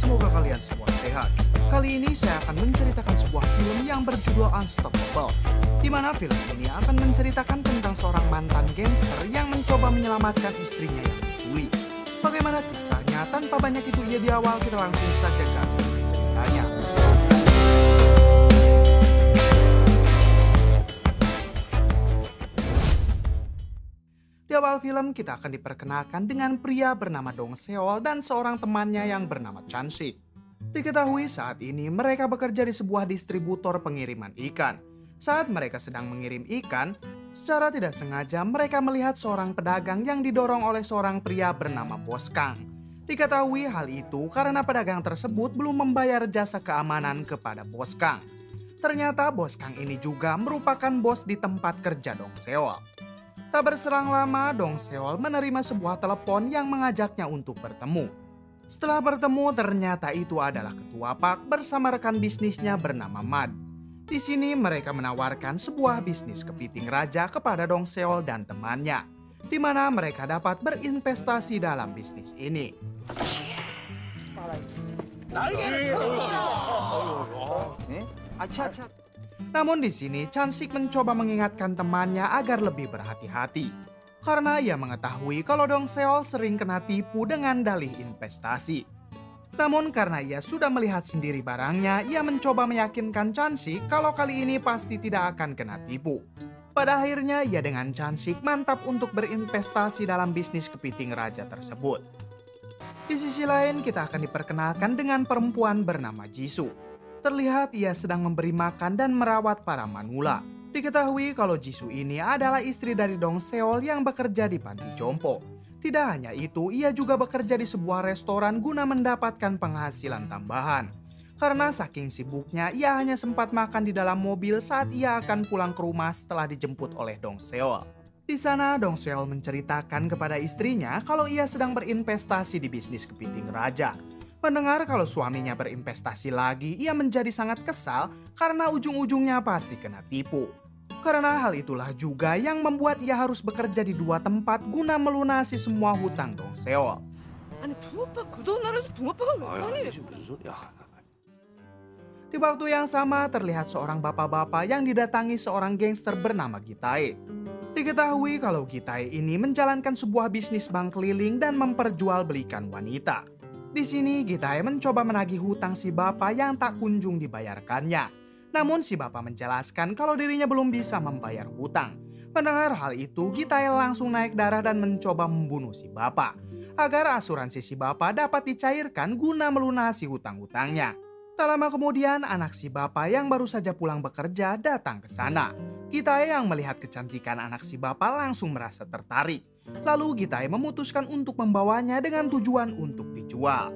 semoga kalian semua sehat. Kali ini saya akan menceritakan sebuah film yang berjudul Unstoppable, di mana film ini akan menceritakan tentang seorang mantan gangster yang mencoba menyelamatkan istrinya yang diculik. Bagaimana kisahnya? Tanpa banyak itu di awal, kita langsung saja gaskan ceritanya. Di awal film kita akan diperkenalkan dengan pria bernama Dong Seol dan seorang temannya yang bernama Chan Sik. Diketahui saat ini mereka bekerja di sebuah distributor pengiriman ikan. Saat mereka sedang mengirim ikan, secara tidak sengaja mereka melihat seorang pedagang yang didorong oleh seorang pria bernama Bos Kang. Diketahui hal itu karena pedagang tersebut belum membayar jasa keamanan kepada Bos Kang. Ternyata Bos Kang ini juga merupakan bos di tempat kerja Dong Seol. Tak berserang lama, Dong Seol menerima sebuah telepon yang mengajaknya untuk bertemu. Setelah bertemu, ternyata itu adalah ketua Pak bersama rekan bisnisnya bernama Mad. Di sini mereka menawarkan sebuah bisnis kepiting raja kepada Dong Seol dan temannya, di mana mereka dapat berinvestasi dalam bisnis ini. Namun di sini Chan Sik mencoba mengingatkan temannya agar lebih berhati-hati. Karena ia mengetahui kalau Dong Seol sering kena tipu dengan dalih investasi. Namun karena ia sudah melihat sendiri barangnya, ia mencoba meyakinkan Chan Sik kalau kali ini pasti tidak akan kena tipu. Pada akhirnya ia dengan Chan Sik mantap untuk berinvestasi dalam bisnis kepiting raja tersebut. Di sisi lain kita akan diperkenalkan dengan perempuan bernama Jisoo. Terlihat ia sedang memberi makan dan merawat para manula. Diketahui kalau Jisoo ini adalah istri dari Dong Seol yang bekerja di panti jompo. Tidak hanya itu, ia juga bekerja di sebuah restoran guna mendapatkan penghasilan tambahan. Karena saking sibuknya, ia hanya sempat makan di dalam mobil saat ia akan pulang ke rumah setelah dijemput oleh Dong Seol. Di sana, Dong Seol menceritakan kepada istrinya kalau ia sedang berinvestasi di bisnis kepiting raja. Mendengar kalau suaminya berinvestasi lagi, ia menjadi sangat kesal karena ujung-ujungnya pasti kena tipu. Karena hal itulah juga yang membuat ia harus bekerja di dua tempat guna melunasi semua hutang Dong Seol. Di waktu yang sama terlihat seorang bapak-bapak yang didatangi seorang gangster bernama Gitae. Diketahui kalau Gitae ini menjalankan sebuah bisnis bank keliling dan memperjualbelikan wanita. Di sini Gitae mencoba menagih hutang si bapak yang tak kunjung dibayarkannya. Namun si bapak menjelaskan kalau dirinya belum bisa membayar hutang. Mendengar hal itu, Gitae langsung naik darah dan mencoba membunuh si bapak, agar asuransi si bapak dapat dicairkan guna melunasi hutang-hutangnya. Tak lama kemudian, anak si bapak yang baru saja pulang bekerja datang ke sana. Gitae yang melihat kecantikan anak si bapak langsung merasa tertarik. Lalu Gitae memutuskan untuk membawanya dengan tujuan untuk dijual.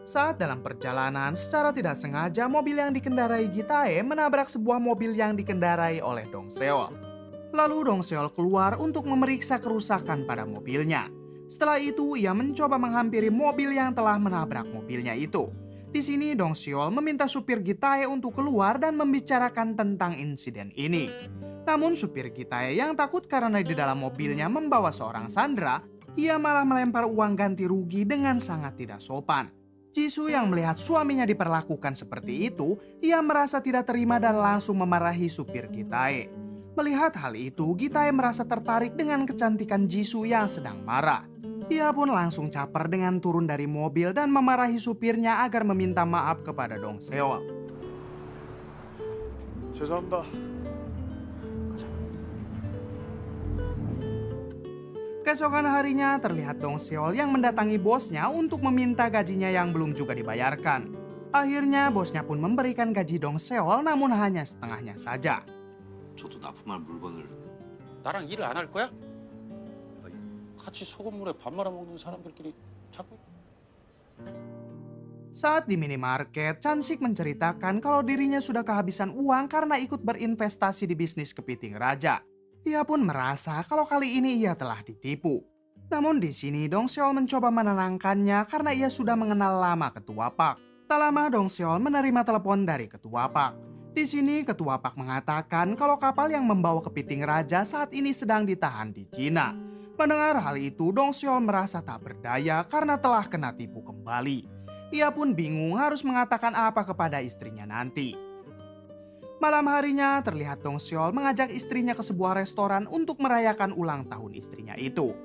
Saat dalam perjalanan, secara tidak sengaja mobil yang dikendarai Gitae menabrak sebuah mobil yang dikendarai oleh Dong Seol. Lalu Dong Seol keluar untuk memeriksa kerusakan pada mobilnya. Setelah itu, ia mencoba menghampiri mobil yang telah menabrak mobilnya itu. Di sini Dong Seol meminta supir Gitae untuk keluar dan membicarakan tentang insiden ini. Namun supir Gitae yang takut karena di dalam mobilnya membawa seorang sandera, ia malah melempar uang ganti rugi dengan sangat tidak sopan. Jisoo yang melihat suaminya diperlakukan seperti itu, ia merasa tidak terima dan langsung memarahi supir Gitae. Melihat hal itu, Gitae merasa tertarik dengan kecantikan Jisoo yang sedang marah. Ia pun langsung caper dengan turun dari mobil dan memarahi supirnya agar meminta maaf kepada Dong Seol. Keesokan harinya terlihat Dong Seol yang mendatangi bosnya untuk meminta gajinya yang belum juga dibayarkan. Akhirnya bosnya pun memberikan gaji Dong Seol namun hanya setengahnya saja. 저도 납품할 물건을 나랑 일을 안 할 거야? 같이 소금물에 밥 말아 먹는 사람들끼리 자꾸. Saat di minimarket, Chan Sik menceritakan kalau dirinya sudah kehabisan uang karena ikut berinvestasi di bisnis kepiting raja. Ia pun merasa kalau kali ini ia telah ditipu. Namun di sini Dong Seol mencoba menenangkannya karena ia sudah mengenal lama ketua Pak. Tak lama Dong Seol menerima telepon dari ketua Pak. Di sini ketua Pak mengatakan kalau kapal yang membawa kepiting raja saat ini sedang ditahan di Cina. Mendengar hal itu, Dong Seol merasa tak berdaya karena telah kena tipu kembali. Ia pun bingung harus mengatakan apa kepada istrinya nanti. Malam harinya terlihat Dong Seol mengajak istrinya ke sebuah restoran untuk merayakan ulang tahun istrinya itu.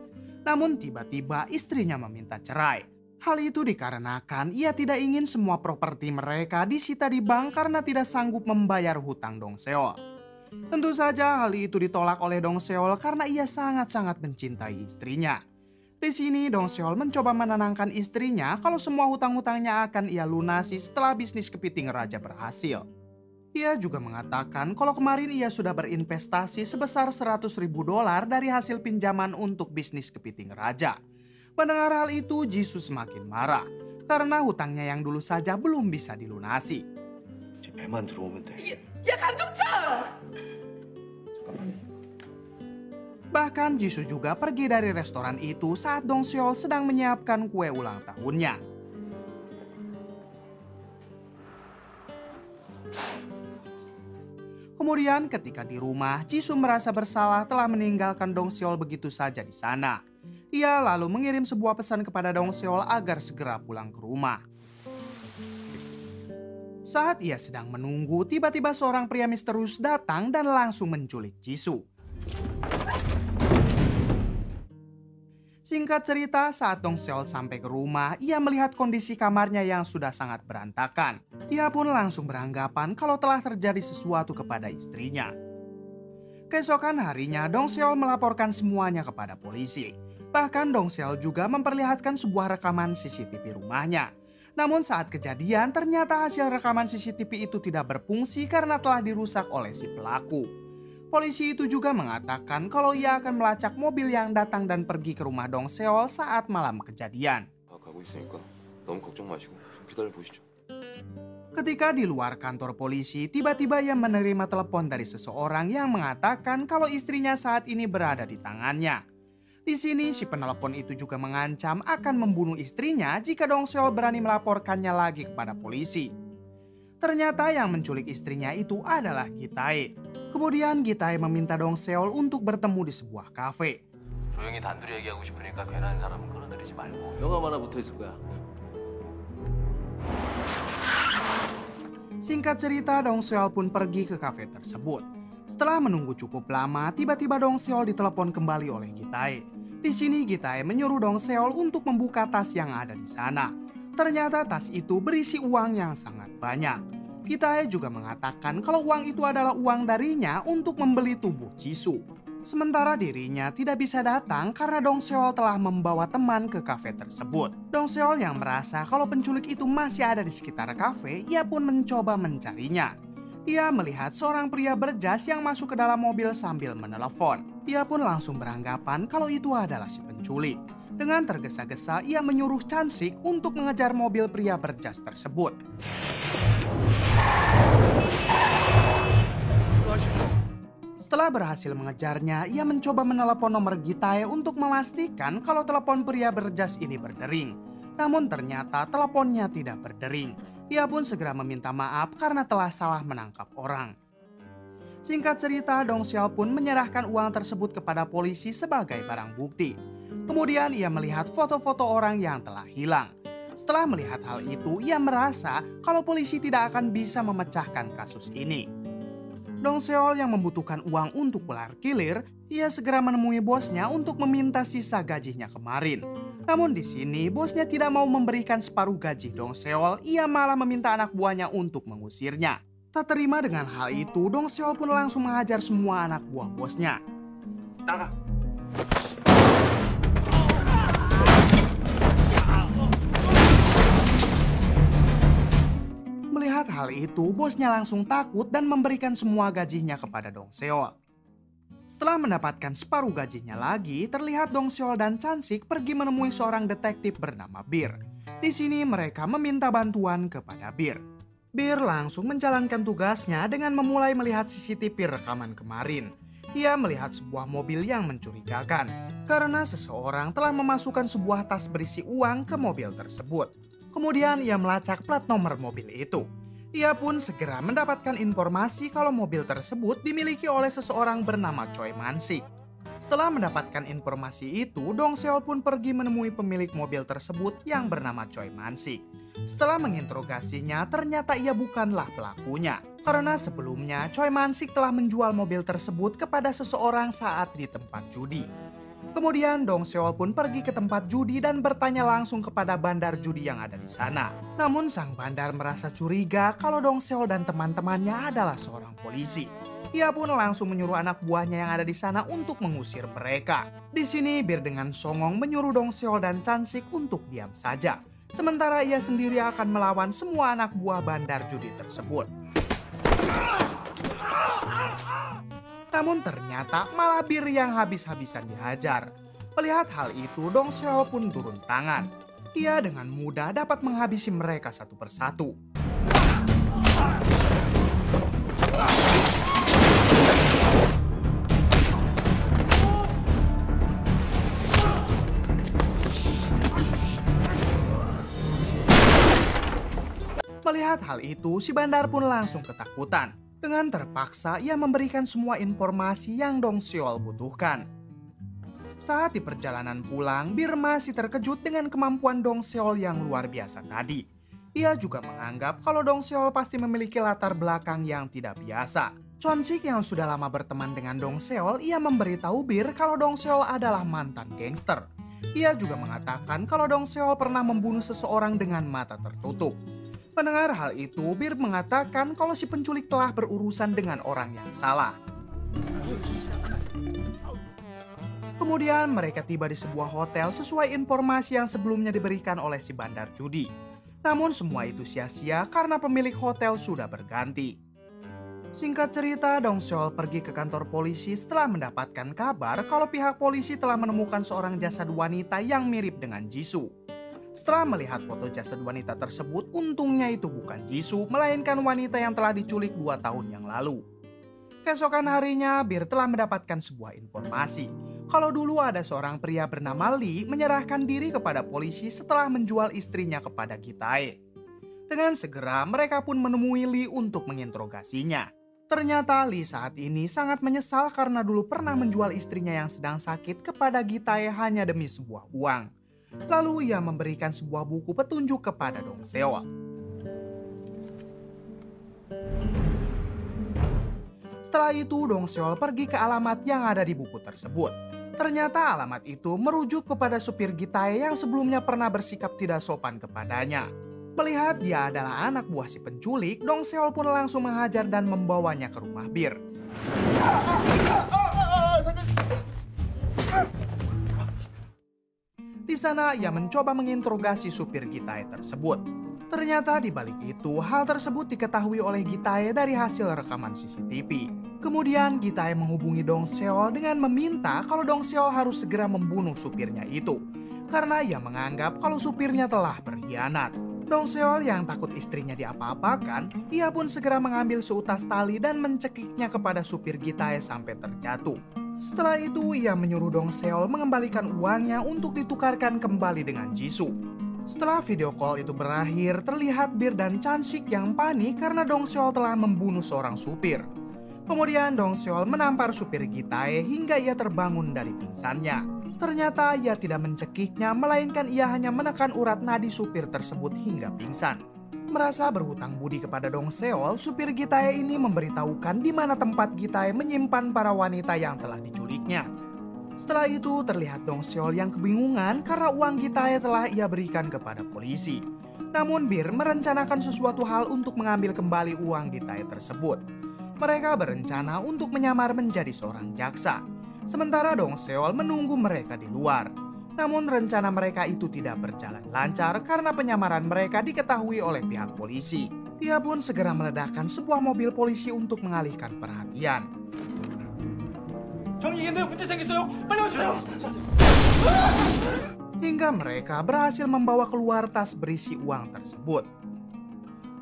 Namun tiba-tiba istrinya meminta cerai. Hal itu dikarenakan ia tidak ingin semua properti mereka disita di bank karena tidak sanggup membayar hutang Dong Seol. Tentu saja hal itu ditolak oleh Dong Seol karena ia sangat-sangat mencintai istrinya. Di sini Dong Seol mencoba menenangkan istrinya kalau semua hutang-hutangnya akan ia lunasi setelah bisnis kepiting raja berhasil. Ia juga mengatakan kalau kemarin ia sudah berinvestasi sebesar $100.000 dari hasil pinjaman untuk bisnis kepiting raja. Mendengar hal itu, Jisoo semakin marah karena hutangnya yang dulu saja belum bisa dilunasi. 이제 배만 들어오면 돼. 야 강동철! Bahkan Jisoo juga pergi dari restoran itu saat Dong Seol sedang menyiapkan kue ulang tahunnya. Kemudian ketika di rumah, Jisoo merasa bersalah telah meninggalkan Dong Seol begitu saja di sana. Ia lalu mengirim sebuah pesan kepada Dong Seol agar segera pulang ke rumah. Saat ia sedang menunggu, tiba-tiba seorang pria misterius datang dan langsung menculik Jisoo. Singkat cerita, saat Dong Seol sampai ke rumah, ia melihat kondisi kamarnya yang sudah sangat berantakan. Ia pun langsung beranggapan kalau telah terjadi sesuatu kepada istrinya. Keesokan harinya, Dong Seol melaporkan semuanya kepada polisi. Bahkan Dong Seol juga memperlihatkan sebuah rekaman CCTV rumahnya. Namun saat kejadian, ternyata hasil rekaman CCTV itu tidak berfungsi karena telah dirusak oleh si pelaku. Polisi itu juga mengatakan kalau ia akan melacak mobil yang datang dan pergi ke rumah Dong Seol saat malam kejadian. Ketika di luar kantor polisi, tiba-tiba ia menerima telepon dari seseorang yang mengatakan kalau istrinya saat ini berada di tangannya. Di sini si penelpon itu juga mengancam akan membunuh istrinya jika Dong Seol berani melaporkannya lagi kepada polisi. Ternyata yang menculik istrinya itu adalah Gi-tae. Kemudian Gi-tae meminta Dong Seol untuk bertemu di sebuah kafe. 조용히 단둘이 얘기하고 싶으니까 괜한 사람은 끌어들이지 말고 영화 하나 붙어 있을 거야. Singkat cerita, Dong Seol pun pergi ke kafe tersebut. Setelah menunggu cukup lama, tiba-tiba Dong Seol ditelepon kembali oleh Gi-tae. Di sini Gi-tae menyuruh Dong Seol untuk membuka tas yang ada di sana. Ternyata tas itu berisi uang yang sangat banyak. Gi-tae juga mengatakan kalau uang itu adalah uang darinya untuk membeli tubuh Jisoo. Sementara dirinya tidak bisa datang karena Dong Seol telah membawa teman ke kafe tersebut. Dong Seol yang merasa kalau penculik itu masih ada di sekitar kafe, ia pun mencoba mencarinya. Ia melihat seorang pria berjas yang masuk ke dalam mobil sambil menelepon. Ia pun langsung beranggapan kalau itu adalah si penculik. Dengan tergesa-gesa, ia menyuruh Chan-sik untuk mengejar mobil pria berjas tersebut. Setelah berhasil mengejarnya, ia mencoba menelepon nomor Gi-tae untuk memastikan kalau telepon pria berjas ini berdering. Namun ternyata teleponnya tidak berdering. Ia pun segera meminta maaf karena telah salah menangkap orang. Singkat cerita, Dong Seol pun menyerahkan uang tersebut kepada polisi sebagai barang bukti. Kemudian ia melihat foto-foto orang yang telah hilang. Setelah melihat hal itu, ia merasa kalau polisi tidak akan bisa memecahkan kasus ini. Dong Seol yang membutuhkan uang untuk kelar kilir, ia segera menemui bosnya untuk meminta sisa gajinya kemarin. Namun di sini bosnya tidak mau memberikan separuh gaji Dong Seol, ia malah meminta anak buahnya untuk mengusirnya. Tak terima dengan hal itu, Dong Seol pun langsung menghajar semua anak buah bosnya. Melihat hal itu, bosnya langsung takut dan memberikan semua gajinya kepada Dong Seol. Setelah mendapatkan separuh gajinya lagi, terlihat Dong Seol dan Chan-sik pergi menemui seorang detektif bernama Bir. Di sini mereka meminta bantuan kepada Bir. Bir langsung menjalankan tugasnya dengan memulai melihat CCTV rekaman kemarin. Ia melihat sebuah mobil yang mencurigakan karena seseorang telah memasukkan sebuah tas berisi uang ke mobil tersebut. Kemudian ia melacak plat nomor mobil itu. Ia pun segera mendapatkan informasi kalau mobil tersebut dimiliki oleh seseorang bernama Choi Man-sik. Setelah mendapatkan informasi itu, Dong Seol pun pergi menemui pemilik mobil tersebut yang bernama Choi Man-sik. Setelah menginterogasinya, ternyata ia bukanlah pelakunya. Karena sebelumnya Choi Man-sik telah menjual mobil tersebut kepada seseorang saat di tempat judi. Kemudian Dong Seol pun pergi ke tempat judi dan bertanya langsung kepada bandar judi yang ada di sana. Namun sang bandar merasa curiga kalau Dong Seol dan teman-temannya adalah seorang polisi. Ia pun langsung menyuruh anak buahnya yang ada di sana untuk mengusir mereka. Di sini Bir dengan songong menyuruh Dong Seol dan Chan-sik untuk diam saja. Sementara ia sendiri akan melawan semua anak buah bandar judi tersebut. Namun ternyata malah Bir yang habis-habisan dihajar. Melihat hal itu, Dong Seol pun turun tangan. Ia dengan mudah dapat menghabisi mereka satu persatu. Melihat hal itu, si bandar pun langsung ketakutan. Dengan terpaksa, ia memberikan semua informasi yang Dong Seol butuhkan. Saat di perjalanan pulang, Bir masih terkejut dengan kemampuan Dong Seol yang luar biasa tadi. Ia juga menganggap kalau Dong Seol pasti memiliki latar belakang yang tidak biasa. Chon-sik yang sudah lama berteman dengan Dong Seol, ia memberitahu Bir kalau Dong Seol adalah mantan gangster. Ia juga mengatakan kalau Dong Seol pernah membunuh seseorang dengan mata tertutup. Mendengar hal itu, Bir mengatakan kalau si penculik telah berurusan dengan orang yang salah. Kemudian mereka tiba di sebuah hotel sesuai informasi yang sebelumnya diberikan oleh si bandar judi. Namun semua itu sia-sia karena pemilik hotel sudah berganti. Singkat cerita, Dong Seol pergi ke kantor polisi setelah mendapatkan kabar kalau pihak polisi telah menemukan seorang jasad wanita yang mirip dengan Jisoo. Setelah melihat foto jasad wanita tersebut, untungnya itu bukan Jisoo, melainkan wanita yang telah diculik 2 tahun yang lalu. Keesokan harinya, Bir telah mendapatkan sebuah informasi. Kalau dulu ada seorang pria bernama Lee menyerahkan diri kepada polisi setelah menjual istrinya kepada Gi-tae. Dengan segera, mereka pun menemui Lee untuk menginterogasinya. Ternyata Lee saat ini sangat menyesal karena dulu pernah menjual istrinya yang sedang sakit kepada Gi-tae hanya demi sebuah uang. Lalu ia memberikan sebuah buku petunjuk kepada Dong Seol. Setelah itu Dong Seol pergi ke alamat yang ada di buku tersebut. Ternyata alamat itu merujuk kepada supir Gi-tae yang sebelumnya pernah bersikap tidak sopan kepadanya. Melihat dia adalah anak buah si penculik, Dong Seol pun langsung menghajar dan membawanya ke rumah Bir. Di sana ia mencoba menginterogasi supir Gi-tae tersebut. Ternyata di balik itu, hal tersebut diketahui oleh Gi-tae dari hasil rekaman CCTV. Kemudian Gi-tae menghubungi Dong Seol dengan meminta kalau Dong Seol harus segera membunuh supirnya itu. Karena ia menganggap kalau supirnya telah berkhianat. Dong Seol yang takut istrinya diapa-apakan, ia pun segera mengambil seutas tali dan mencekiknya kepada supir Gi-tae sampai terjatuh. Setelah itu ia menyuruh Dong Seol mengembalikan uangnya untuk ditukarkan kembali dengan Jisoo. Setelah video call itu berakhir, terlihat Bir dan Chan-sik yang panik karena Dong Seol telah membunuh seorang supir. Kemudian Dong Seol menampar supir Gi-tae hingga ia terbangun dari pingsannya. Ternyata ia tidak mencekiknya, melainkan ia hanya menekan urat nadi supir tersebut hingga pingsan. Merasa berhutang budi kepada Dong Seol, supir Gi-tae ini memberitahukan di mana tempat Gi-tae menyimpan para wanita yang telah diculiknya. Setelah itu terlihat Dong Seol yang kebingungan karena uang Gi-tae telah ia berikan kepada polisi. Namun Bir merencanakan sesuatu hal untuk mengambil kembali uang Gi-tae tersebut. Mereka berencana untuk menyamar menjadi seorang jaksa. Sementara Dong Seol menunggu mereka di luar. Namun rencana mereka itu tidak berjalan lancar karena penyamaran mereka diketahui oleh pihak polisi. Ia pun segera meledakkan sebuah mobil polisi untuk mengalihkan perhatian. Hingga mereka berhasil membawa keluar tas berisi uang tersebut.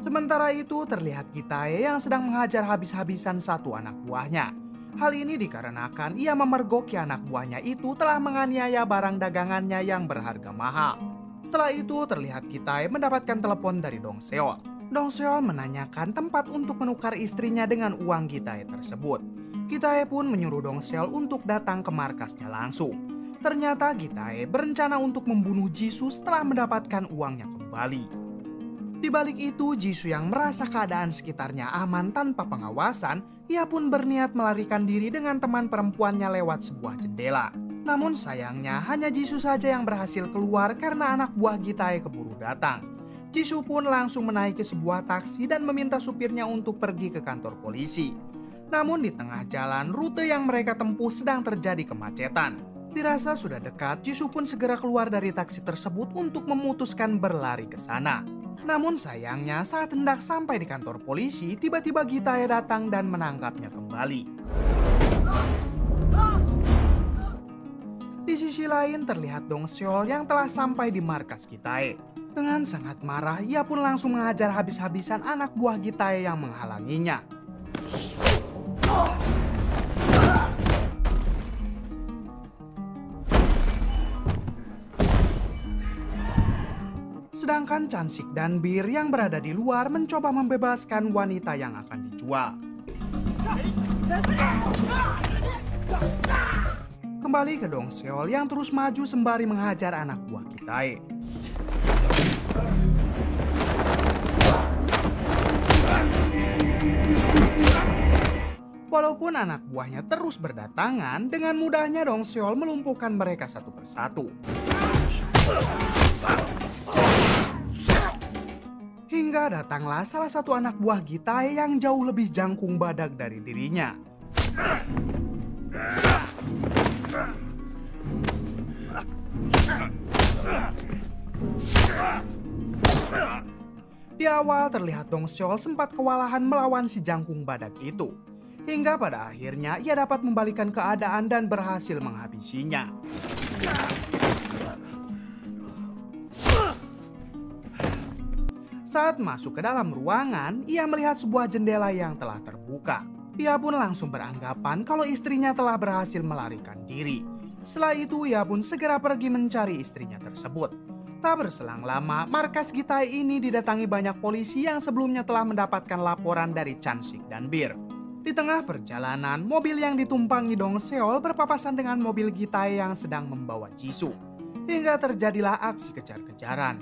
Sementara itu terlihat Gi-tae yang sedang menghajar habis-habisan satu anak buahnya. Hal ini dikarenakan ia memergoki anak buahnya itu telah menganiaya barang dagangannya yang berharga mahal. Setelah itu terlihat Gi-tae mendapatkan telepon dari Dong Seol. Dong Seol menanyakan tempat untuk menukar istrinya dengan uang Gi-tae tersebut. Gitae pun menyuruh Dong Seol untuk datang ke markasnya langsung. Ternyata Gitae berencana untuk membunuh Jisoo setelah mendapatkan uangnya kembali. Di balik itu, Jisoo yang merasa keadaan sekitarnya aman tanpa pengawasan, ia pun berniat melarikan diri dengan teman perempuannya lewat sebuah jendela. Namun sayangnya hanya Jisoo saja yang berhasil keluar karena anak buah Gitae keburu datang. Jisoo pun langsung menaiki sebuah taksi dan meminta supirnya untuk pergi ke kantor polisi. Namun di tengah jalan, rute yang mereka tempuh sedang terjadi kemacetan. Dirasa sudah dekat, Jisoo pun segera keluar dari taksi tersebut untuk memutuskan berlari ke sana. Namun sayangnya saat hendak sampai di kantor polisi, tiba-tiba Gitae datang dan menangkapnya kembali. Di sisi lain terlihat Dong Seol yang telah sampai di markas Gitae. Dengan sangat marah, ia pun langsung mengajar habis-habisan anak buah Gitae yang menghalanginya. Sedangkan Chansik dan Bir yang berada di luar mencoba membebaskan wanita yang akan dijual. Kembali ke Dong Seol yang terus maju sembari menghajar anak buah Gitae. Walaupun anak buahnya terus berdatangan, dengan mudahnya Dong Seol melumpuhkan mereka satu persatu. Hingga datanglah salah satu anak buah Gitae yang jauh lebih jangkung badak dari dirinya. Di awal terlihat Dong Seol sempat kewalahan melawan si jangkung badak itu. Hingga pada akhirnya ia dapat membalikan keadaan dan berhasil menghabisinya. Saat masuk ke dalam ruangan, ia melihat sebuah jendela yang telah terbuka. Ia pun langsung beranggapan kalau istrinya telah berhasil melarikan diri. Setelah itu, ia pun segera pergi mencari istrinya tersebut. Tak berselang lama, markas Gitae ini didatangi banyak polisi yang sebelumnya telah mendapatkan laporan dari Chansik dan Bir. Di tengah perjalanan, mobil yang ditumpangi Dong Seol berpapasan dengan mobil Gitae yang sedang membawa Jisoo. Hingga terjadilah aksi kejar-kejaran.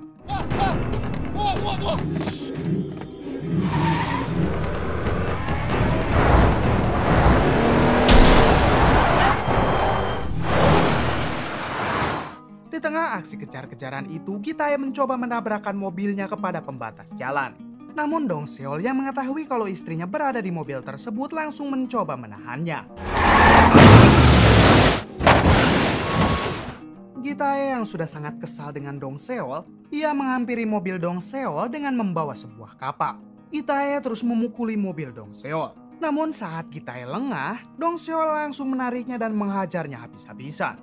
Di tengah aksi kejar-kejaran itu, Gitae mencoba menabrakkan mobilnya kepada pembatas jalan. Namun Dong Seol yang mengetahui kalau istrinya berada di mobil tersebut langsung mencoba menahannya. Gitae yang sudah sangat kesal dengan Dong Seol, ia menghampiri mobil Dong Seol dengan membawa sebuah kapak. Gitae terus memukuli mobil Dong Seol. Namun saat Gitae lengah, Dong Seol langsung menariknya dan menghajarnya habis-habisan.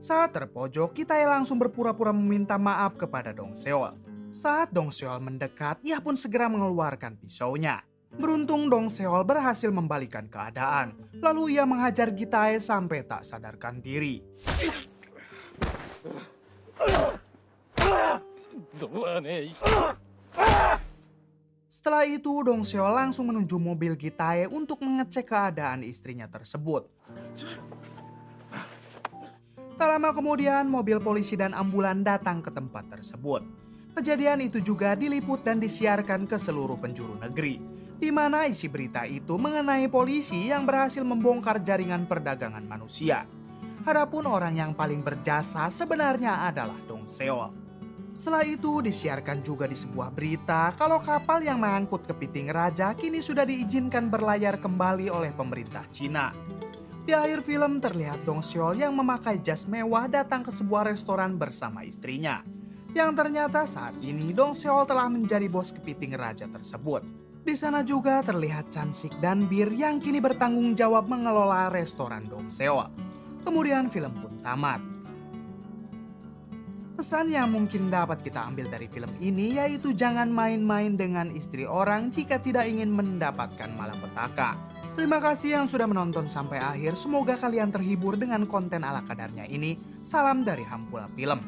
Saat terpojok, Gitae langsung berpura-pura meminta maaf kepada Dong Seol. Saat Dong Seol mendekat, ia pun segera mengeluarkan pisaunya. Beruntung Dong Seol berhasil membalikan keadaan. Lalu ia menghajar Gitae sampai tak sadarkan diri. Setelah itu, Dong Seol langsung menuju mobil Gitae untuk mengecek keadaan istrinya tersebut. Tak lama kemudian, mobil polisi dan ambulan datang ke tempat tersebut. Kejadian itu juga diliput dan disiarkan ke seluruh penjuru negeri, di mana isi berita itu mengenai polisi yang berhasil membongkar jaringan perdagangan manusia. Adapun orang yang paling berjasa sebenarnya adalah Dong Seol. Setelah itu disiarkan juga di sebuah berita kalau kapal yang mengangkut kepiting raja kini sudah diizinkan berlayar kembali oleh pemerintah Cina. Di akhir film terlihat Dong Seol yang memakai jas mewah datang ke sebuah restoran bersama istrinya. Yang ternyata saat ini Dong Seol telah menjadi bos kepiting raja tersebut. Di sana juga terlihat Chansik dan Bir yang kini bertanggung jawab mengelola restoran Dong Seol. Kemudian film pun tamat. Pesan yang mungkin dapat kita ambil dari film ini yaitu jangan main-main dengan istri orang jika tidak ingin mendapatkan malapetaka. Terima kasih yang sudah menonton sampai akhir. Semoga kalian terhibur dengan konten ala kadarnya ini. Salam dari Hampula Film.